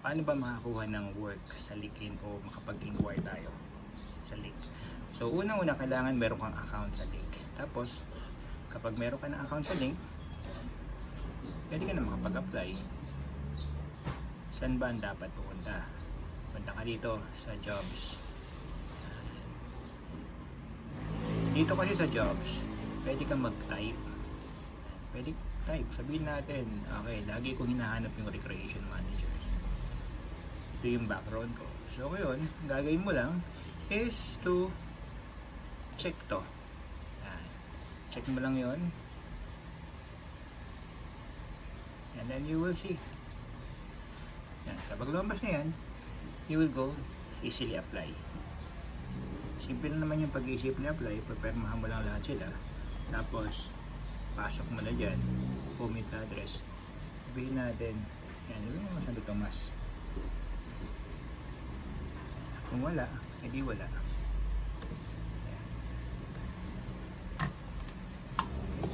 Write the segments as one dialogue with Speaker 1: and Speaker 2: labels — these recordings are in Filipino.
Speaker 1: paano ba makakuha ng work sa LinkedIn o makapag-inquire tayo sa link? So unang-una, kailangan meron kang account sa link. Tapos kapag meron ka ng account sa link, pwede ka na makapag-apply. Saan ba ang dapat pupunta? Punta ka dito sa jobs. Dito kasi sa jobs, pwede kang mag-type. Pwede type. Sabihin natin, okay, lagi kong hinahanap yung recreation managers. Ito yung background ko. So ngayon, gagawin mo lang is to check to. Yan. Check mo lang yon. And then you will see. Yan. Kapag lumabas na yan, you will go easily apply. Simple na naman yung pag-iisip ni apply. Prepare mo lang lahat sila. Tapos, pasok mo na dyan. Commit address. Sabihin natin, yan, yun yung Santo Tomas. Kung wala, edi wala.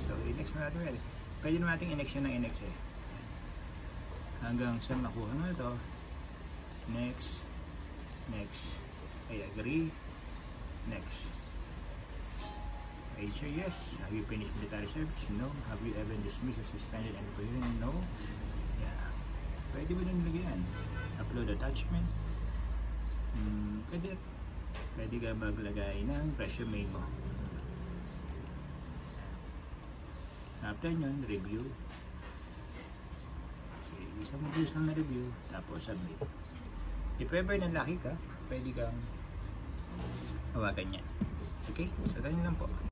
Speaker 1: So, i-next na natin yan. Pwede naman natin i-next yun ng i-next eh. Hanggang sa makuha mo ito. Next. Next. I agree. Next. Are you sure? Yes. Have you finished military service? No. Have you ever dismissed or suspended any position? No. Yeah. Pwede mo din lagyan. Upload attachment. Pwede. Pwede ka maglagay ng resume mo. After nyon, review. Okay. Isang mag-use lang na review. Tapos submit. If ever nalaki ka, pwede kang hawakan yan. Okay? So, ganyan lang po.